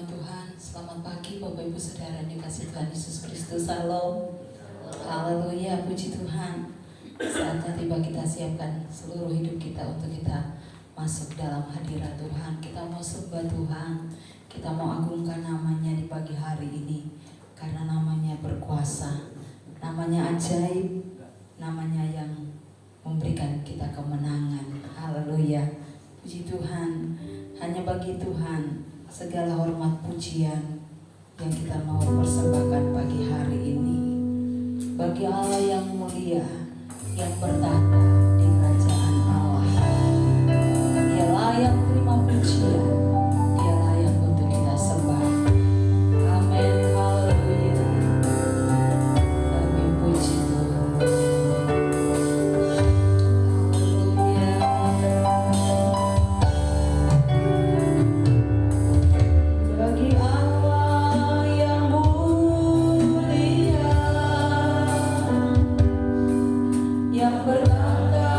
firman Tuhan. Selamat pagi Bapak Ibu Saudara yang dikasihi Tuhan Yesus Kristus. Salam. Haleluya, puji Tuhan. Saatnya tiba kita siapkan seluruh hidup kita untuk kita masuk dalam hadirat Tuhan. Kita mau sembah Tuhan. Kita mau agungkan namanya di pagi hari ini. Karena namanya berkuasa. Namanya ajaib. Namanya yang memberikan kita kemenangan. Haleluya. Puji Tuhan. Hanya bagi Tuhan segala hormat pujian yang kita mau persembahkan pagi hari ini. Bagi Allah yang mulia, yang bertahta di kerajaan Allah. Dia layak terima pujian, Dia layak untuk kita sembah. Amin, haleluya. Kami puji Tuhan. Bagi Allah yang mulia, yang bertahta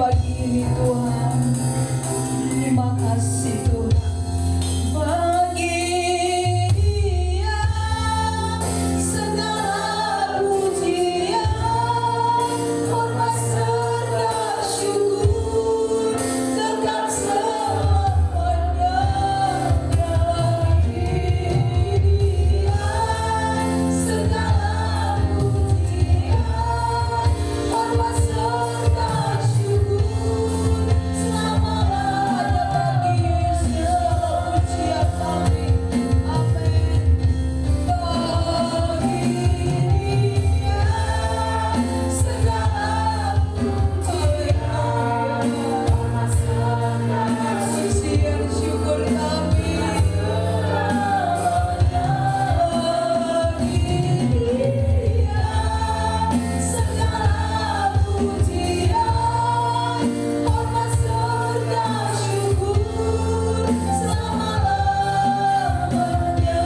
pagi ini Tuhan. Terima kasih Tuhan. Bagi Dia segala pujian, hormat serta syukur kekal selamanya. Bagi Dia segala pujian, hormat serta syukur selama-lamanya. Bagi segala pujian kami. Amin. Bagi Dia segala pujian, hormat serta pujian syukur kami. Bagi Dia segala pujian, hormat serta syukur selama-lamanya.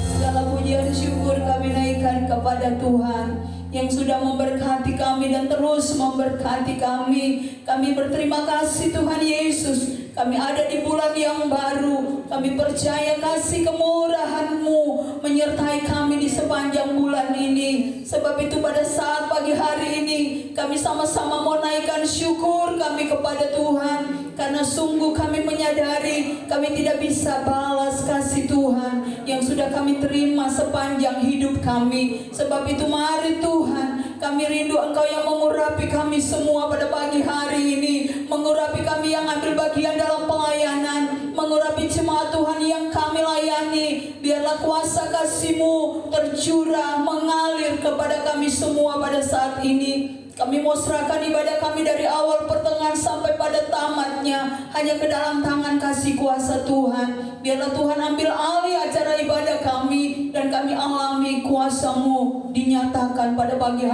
Segala puji dan syukur kami naikkan kepada Tuhan yang sudah memberkati kami dan terus memberkati kami. Kami berterima kasih Tuhan Yesus. Kami ada di bulan yang baru. Kami percaya kasih kemurahan-Mu menyertai kami di sepanjang bulan ini. Sebab itu pada saat pagi hari ini kami sama-sama mau naikkan syukur kami kepada Tuhan. Karena sungguh kami menyadari kami tidak bisa balas kasih Tuhan yang sudah kami terima sepanjang hidup kami. Sebab itu mari Tuhan, kami rindu Engkau yang mengurapi kami semua pada pagi hari ini. Mengurapi kami yang ambil bagian dalam pelayanan, mengurapi jemaat Tuhan yang kami layani. Biarlah kuasa kasih-Mu tercurah, mengalir kepada kami semua pada saat ini. Kami mau serahkan ibadah kami dari awal pertengahan sampai pada tamatnya hanya ke dalam tangan kasih kuasa Tuhan. Biarlah Tuhan ambil alih acara ibadah kami dan kami alami kuasa-Mu dinyatakan pada pagi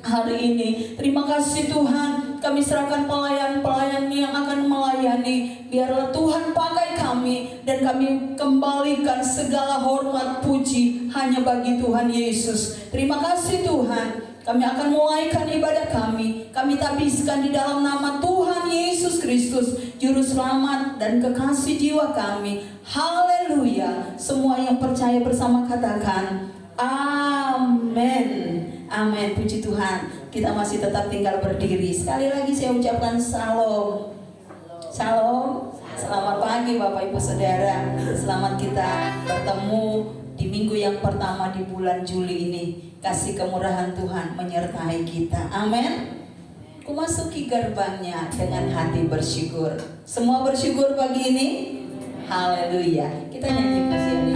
hari ini. Terima kasih Tuhan. Kami serahkan pelayan-pelayan yang akan melayani. Biarlah Tuhan pakai kami dan kami kembalikan segala hormat puji hanya bagi Tuhan Yesus. Terima kasih Tuhan. Kami akan mulaikan ibadah kami. Kami tabiskan di dalam nama Tuhan Yesus Kristus, Juru Selamat dan kekasih jiwa kami. Haleluya. Semua yang percaya bersama katakan amin. Amin. Puji Tuhan. Kita masih tetap tinggal berdiri. Sekali lagi saya ucapkan salam. Shalom. Selamat pagi Bapak Ibu Saudara. Selamat kita bertemu di minggu yang pertama di bulan Juli ini. Kasih kemurahan Tuhan menyertai kita. Amin. Kumasuki gerbangnya dengan hati bersyukur. Semua bersyukur pagi ini. Haleluya. Kita nyanyi pujian ini.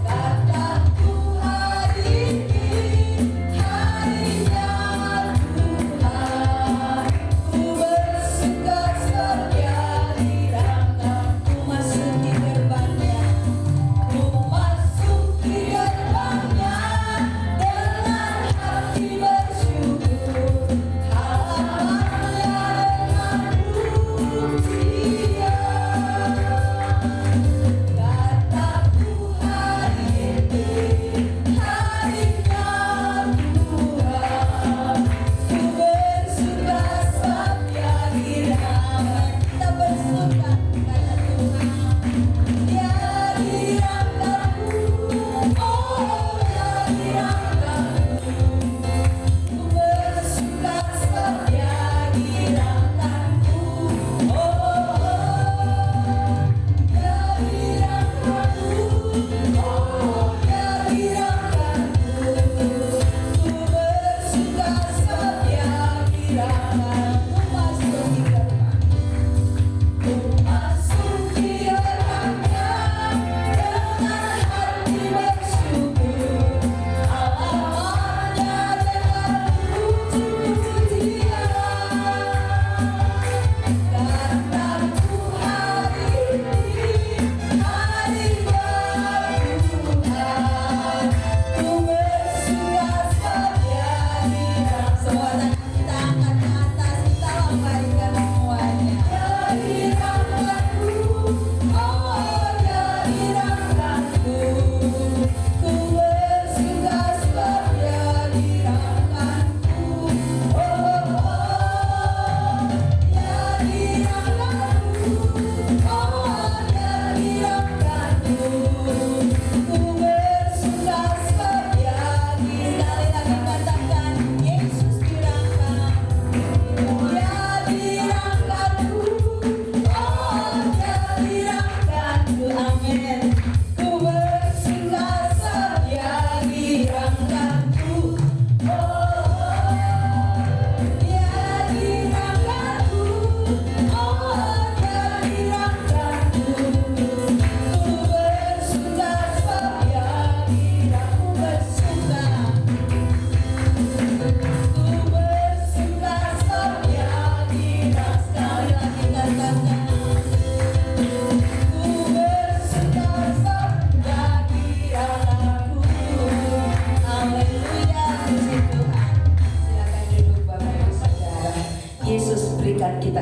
Kataku hari ini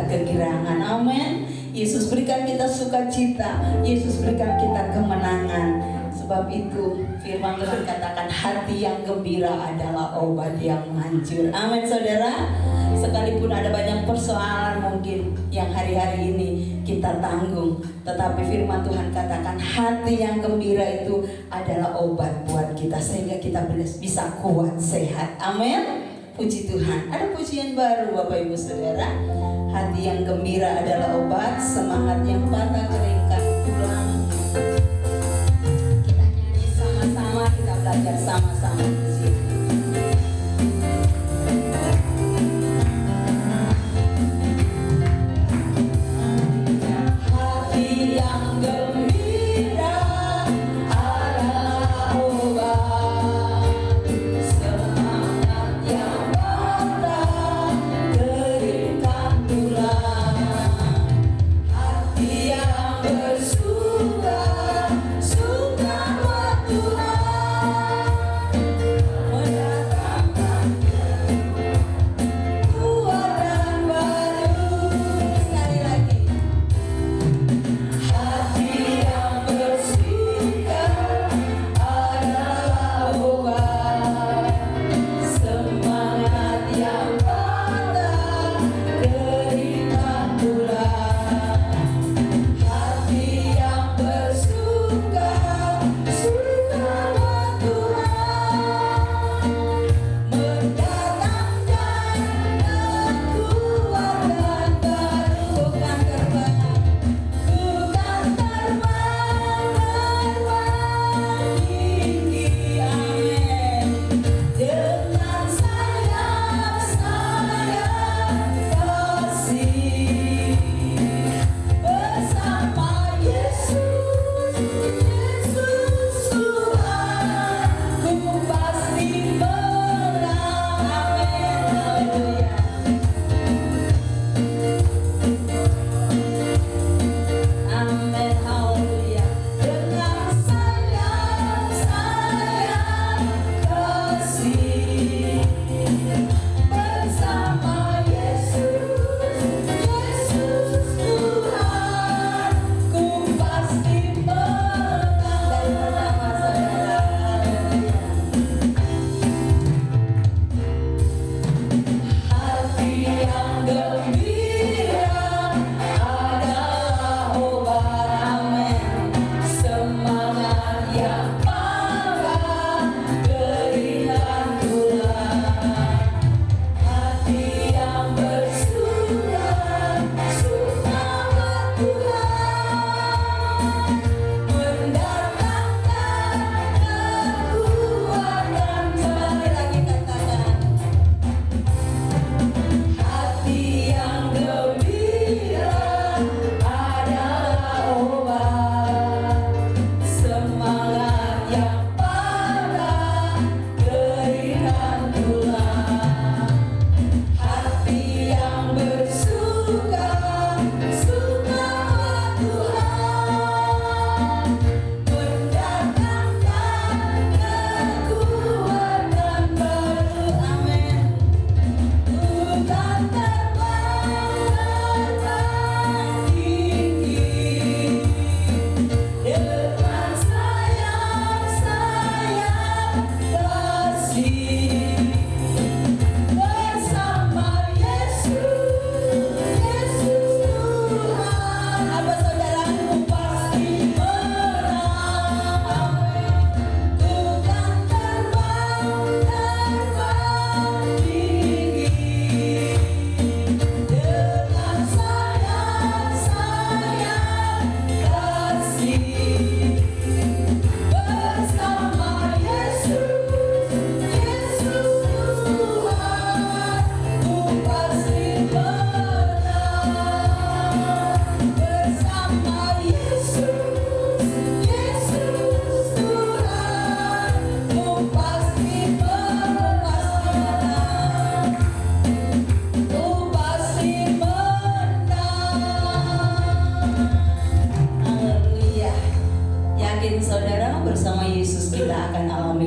kita kegirangan. Amin. Yesus berikan kita sukacita, Yesus berikan kita kemenangan. Sebab itu firman Tuhan katakan hati yang gembira adalah obat yang manjur. Amin saudara. Sekalipun ada banyak persoalan mungkin yang hari-hari ini kita tanggung, tetapi firman Tuhan katakan hati yang gembira itu adalah obat buat kita, sehingga kita bisa kuat, sehat. Amin. Puji Tuhan. Ada pujian baru Bapak Ibu Saudara. Hati yang gembira adalah obat, semangat yang patah keringkan tulang. Kita nyanyi sama-sama, kita belajar sama-sama pujian.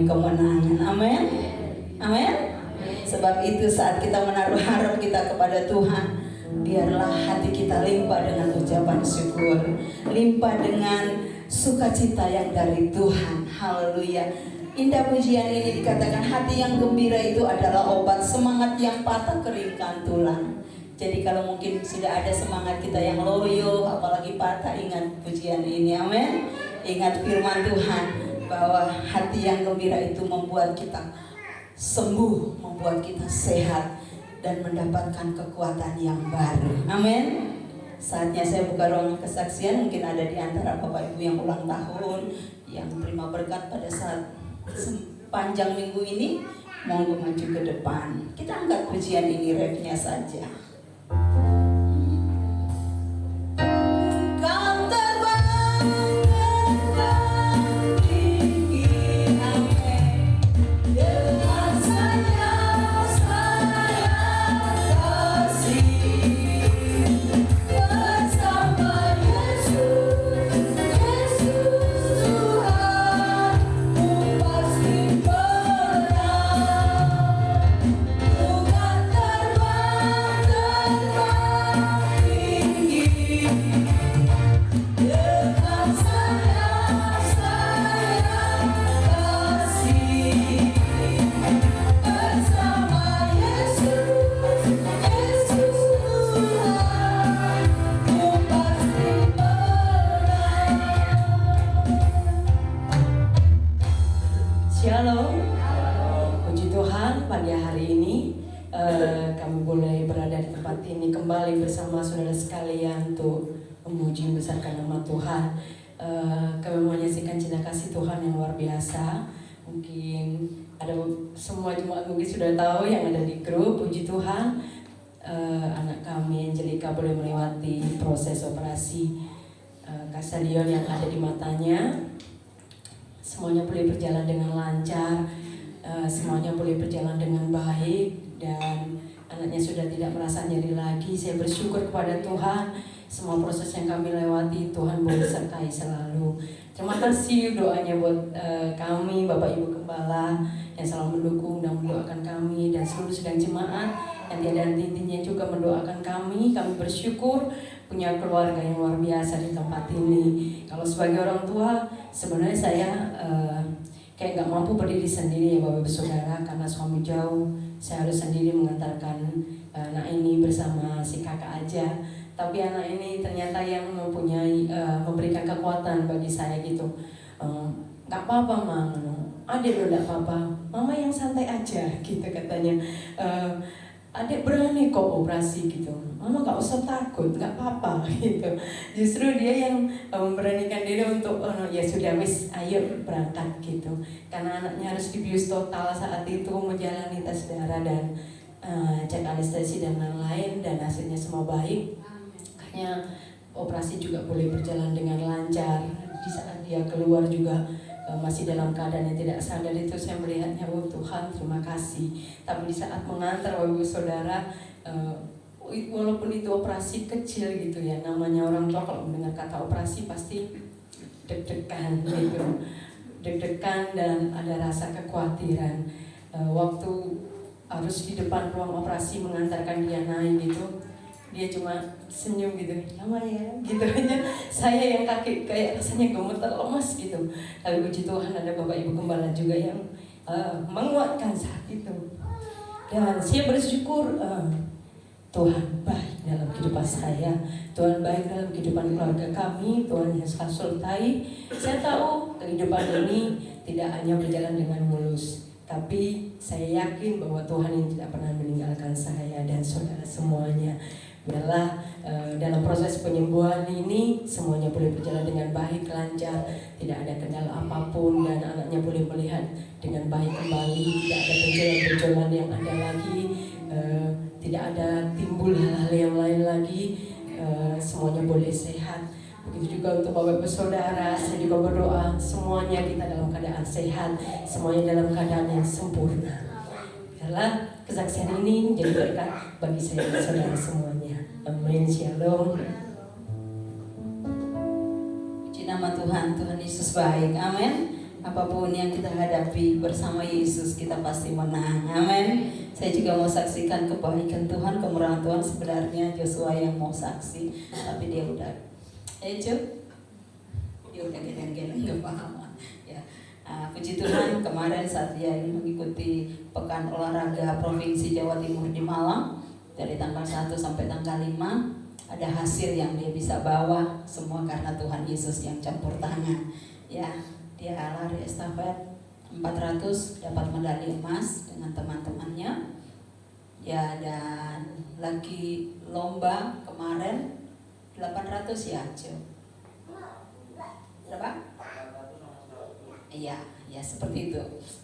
kemenangan. Amin. Amin. Sebab itu saat kita menaruh harap kita kepada Tuhan, Biarlah hati kita limpah dengan ucapan syukur, limpah dengan sukacita yang dari Tuhan. Haleluya. Indah pujian ini dikatakan hati yang gembira itu adalah obat, semangat yang patah keringkan tulang. Jadi kalau mungkin sudah ada semangat kita yang loyo, apalagi patah, ingat pujian ini. Amin. Ingat firman Tuhan bahwa hati yang gembira itu membuat kita sembuh, membuat kita sehat dan mendapatkan kekuatan yang baru. Amin. Saatnya saya buka ruang kesaksian. Mungkin ada di antara Bapak Ibu yang ulang tahun, yang terima berkat pada saat sepanjang minggu ini, monggo maju ke depan. Kita angkat pujian ini, refnya saja. Shalom, puji Tuhan pada hari ini kami boleh berada di tempat ini kembali bersama saudara sekalian untuk memuji membesarkan nama Tuhan. Kami menyaksikan cinta kasih Tuhan yang luar biasa. Mungkin ada semua jemaat mungkin sudah tahu yang ada di grup. Puji Tuhan, anak kami Angelica boleh melewati proses operasi kasadion yang ada di matanya. Semuanya boleh berjalan dengan lancar, semuanya boleh berjalan dengan baik, dan anaknya sudah tidak merasa nyeri lagi. Saya bersyukur kepada Tuhan, semua proses yang kami lewati Tuhan boleh sertai selalu. Terima kasih doanya buat kami, Bapak Ibu Gembala yang selalu mendukung dan mendoakan kami, dan seluruh sidang jemaat yang tiada henti-hentinya juga mendoakan kami. Kami bersyukur punya keluarga yang luar biasa di tempat ini. Kalau sebagai orang tua, sebenarnya saya kayak nggak mampu berdiri sendiri ya Bapak Ibu Saudara, karena suami jauh. Saya harus sendiri mengantarkan anak ini bersama si kakak aja. Tapi anak ini ternyata yang mempunyai memberikan kekuatan bagi saya gitu. Nggak apa-apa Mang, adik lo nggak apa-apa, mama yang santai aja gitu katanya. Adik berani kok operasi gitu, mama gak usah takut, gak apa-apa gitu. Justru dia yang memberanikan diri untuk ya sudah wis, ayo berangkat gitu. Karena anaknya harus dibius total saat itu, menjalani tes darah dan cek anestesi dan lain-lain, dan hasilnya semua baik. Makanya operasi juga boleh berjalan dengan lancar. Di saat dia keluar juga masih dalam keadaan yang tidak sadar, itu saya melihatnya, oh Tuhan terima kasih. Tapi di saat mengantar Bapak Ibu Saudara, walaupun itu operasi kecil gitu ya, namanya orang tua kalau mendengar kata operasi pasti deg-degan gitu, deg-degan dan ada rasa kekhawatiran. Waktu harus di depan ruang operasi mengantarkan dia naik gitu, dia cuma senyum gitu, lama ya gitu aja. Saya yang kaki kayak rasanya gemeter, lemas gitu. Tapi puji Tuhan ada Bapak Ibu Gembala juga yang menguatkan saat itu. Dan saya bersyukur Tuhan baik dalam kehidupan saya, Tuhan baik dalam kehidupan keluarga kami, Tuhan yang selalu sertai. Saya tahu kehidupan ini tidak hanya berjalan dengan mulus, tapi saya yakin bahwa Tuhan yang tidak pernah meninggalkan saya dan saudara semuanya. Biarlah dalam proses penyembuhan ini semuanya boleh berjalan dengan baik, lancar, tidak ada kendala apapun, dan anaknya boleh melihat dengan baik kembali, tidak ada benjolan-benjolan yang ada lagi, tidak ada timbul hal-hal yang lain lagi, semuanya boleh sehat. Begitu juga untuk Bapak Ibu Saudara, saya juga berdoa semuanya kita dalam keadaan sehat, semuanya dalam keadaan yang sempurna. Biarlah kesaksian ini menjadi berkat bagi saya dan saudara semuanya. Amin. Shalom. Puji nama Tuhan, Tuhan Yesus baik. Amin. apapun yang kita hadapi bersama Yesus kita pasti menang. Amin. Saya juga mau saksikan kebaikan Tuhan, kemurahan Tuhan. Sebenarnya Joshua yang mau saksi, tapi dia udah dia udah gedeng-gedeng nggak paham ya. Puji Tuhan, kemarin saat dia mengikuti pekan olahraga Provinsi Jawa Timur di Malang dari tanggal 1 sampai tanggal 5, ada hasil yang dia bisa bawa, semua karena Tuhan Yesus yang campur tangan. Ya, dia lari estafet 400 dapat medali emas dengan teman-temannya. Ya, dan lagi lomba kemarin 800 ya, Cil. Berapa? Iya, ya seperti itu.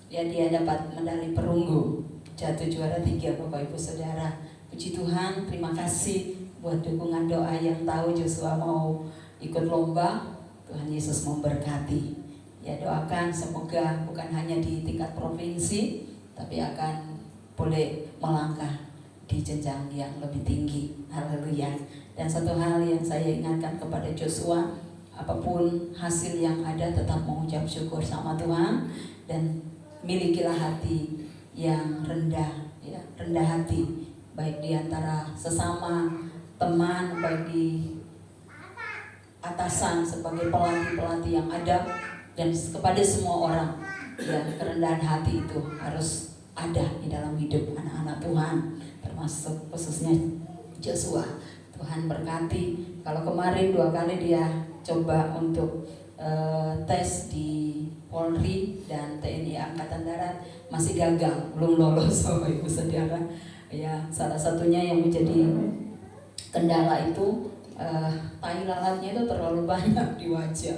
Ya, dia dapat medali perunggu, jatuh juara 3 Bapak Ibu Saudara. Puji Tuhan, terima kasih buat dukungan doa yang tahu Joshua mau ikut lomba. Tuhan Yesus memberkati. Ya, doakan semoga bukan hanya di tingkat provinsi, tapi akan boleh melangkah di jenjang yang lebih tinggi. Haleluya. Dan satu hal yang saya ingatkan kepada Joshua, apapun hasil yang ada tetap mengucap syukur sama Tuhan dan milikilah hati yang rendah, ya, rendah hati, baik di antara sesama teman, baik di atasan sebagai pelatih-pelatih yang ada, dan kepada semua orang. Ya, kerendahan hati itu harus ada di dalam hidup anak-anak Tuhan, termasuk khususnya Joshua. Tuhan berkati. Kalau kemarin 2 kali dia coba untuk tes di Polri dan TNI Angkatan Darat, masih gagal, belum lolos Bapak Ibu Saudara. Ya, salah satunya yang menjadi kendala itu tai lalatnya itu terlalu banyak di wajah.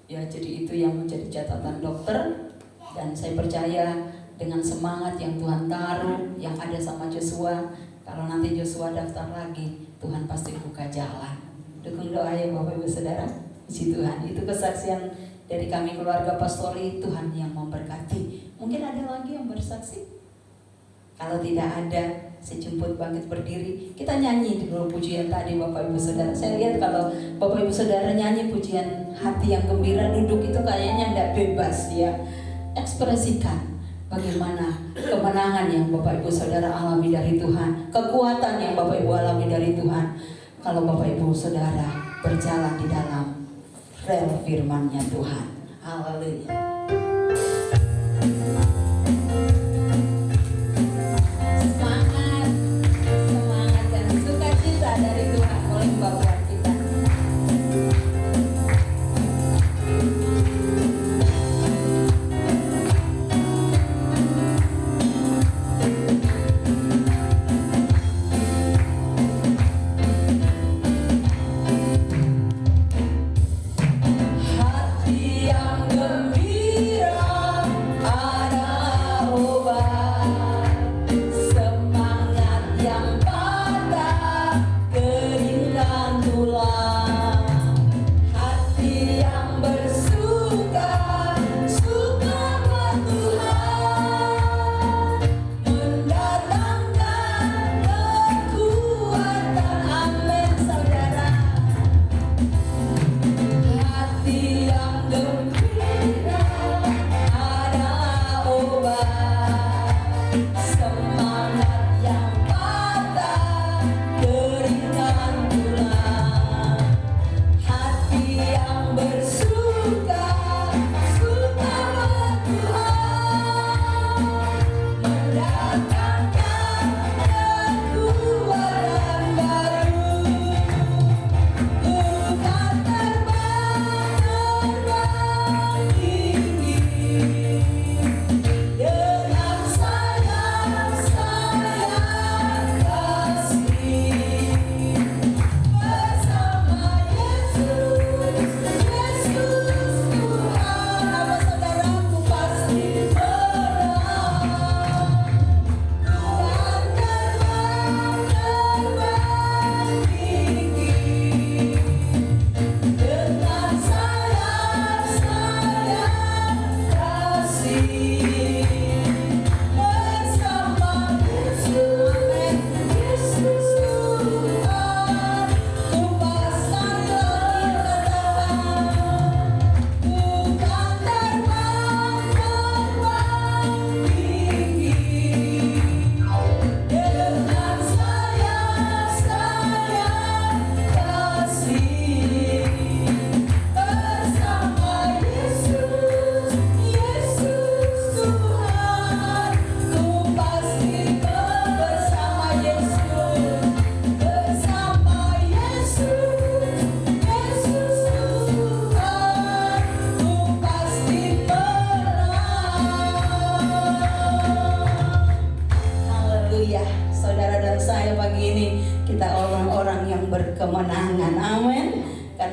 Ya, jadi itu yang menjadi catatan dokter, dan saya percaya dengan semangat yang Tuhan taruh, yang ada sama Joshua, kalau nanti Joshua daftar lagi, Tuhan pasti buka jalan. Dukung doa ya Bapak Ibu Saudara. Puji Tuhan, itu kesaksian dari kami keluarga pastori. Tuhan yang memberkati. Mungkin ada lagi yang bersaksi? Kalau tidak ada, sejemput bangkit berdiri. Kita nyanyi dulu pujian tadi Bapak Ibu Saudara. Saya lihat kalau Bapak Ibu Saudara nyanyi pujian hati yang gembira, duduk itu kayaknya tidak bebas ya. Ekspresikan bagaimana kemenangan yang Bapak Ibu Saudara alami dari Tuhan, kekuatan yang Bapak Ibu alami dari Tuhan. Kalau Bapak Ibu Saudara berjalan di dalam rel firman-Nya Tuhan. Haleluya. Semangat, semangat dan sukacita dari Tuhan oleh Bapak kita. Hati yang gembira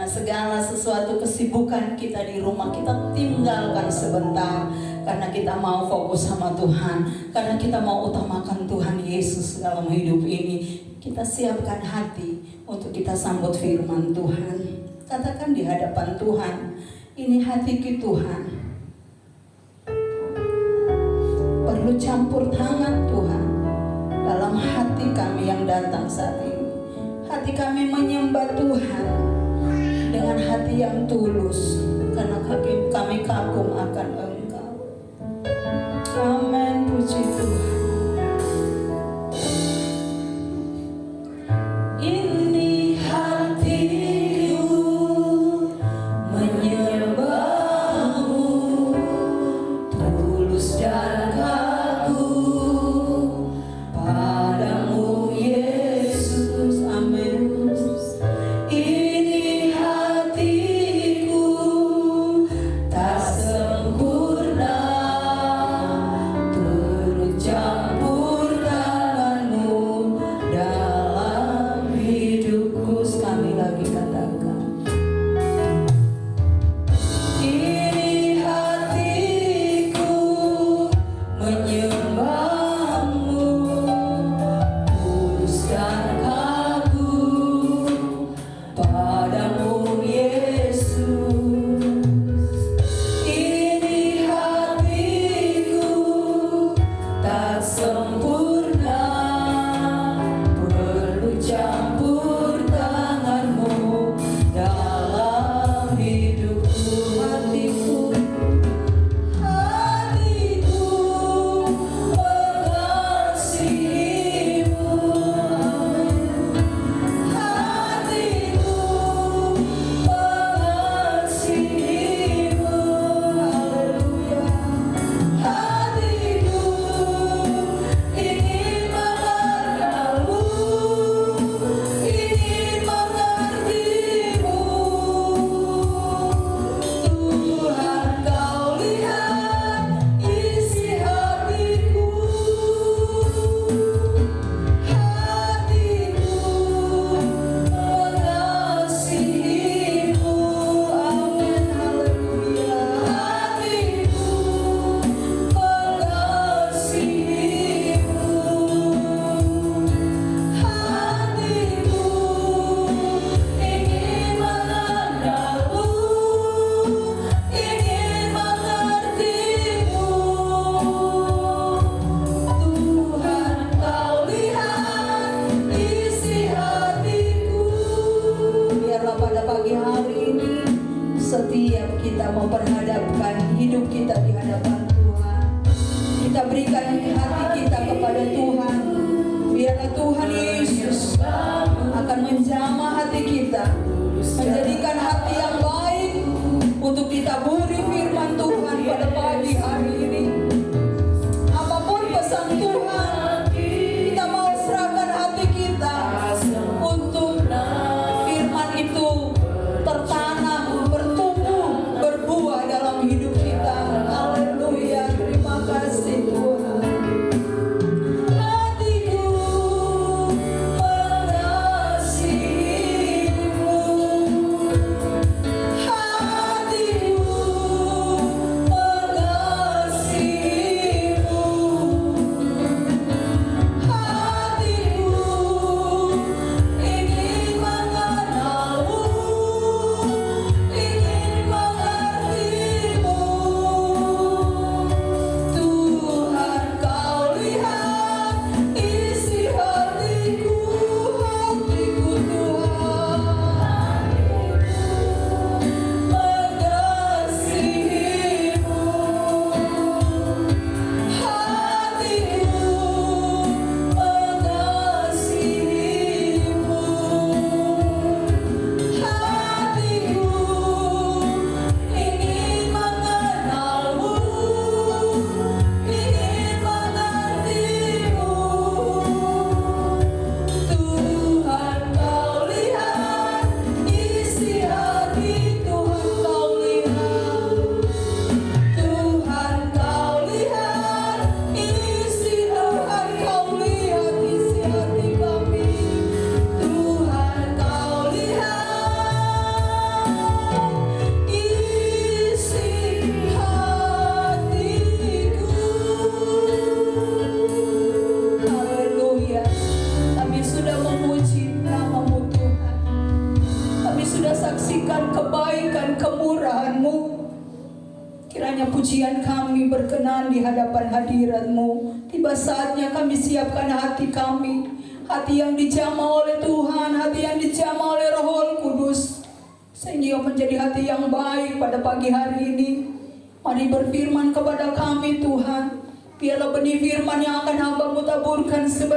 Karena segala sesuatu kesibukan kita di rumah kita tinggalkan sebentar. Karena kita mau fokus sama Tuhan. Karena kita mau utamakan Tuhan Yesus dalam hidup ini. Kita siapkan hati untuk kita sambut firman Tuhan. Katakan di hadapan Tuhan, ini hatiku Tuhan. Perlu campur tangan Tuhan dalam hati kami yang datang saat ini. Hati kami menyembah Tuhan dengan hati yang tulus, karena kami kagum akan Engkau. Amin, puji Tuhan. Ini hatiku menyembahmu, tulus dan kagum padamu Yesus. Amin. Ini hatiku tak sempurna, Kiranya pujian kami berkenan di hadapan hadirat-Mu. Tiba saatnya kami siapkan hati kami, hati yang dijamah oleh Tuhan, hati yang dijamah oleh Roh Kudus, sehingga menjadi hati yang baik pada pagi hari ini. Mari berfirman kepada kami Tuhan, biarlah benih firman yang akan hamba-Mu taburkan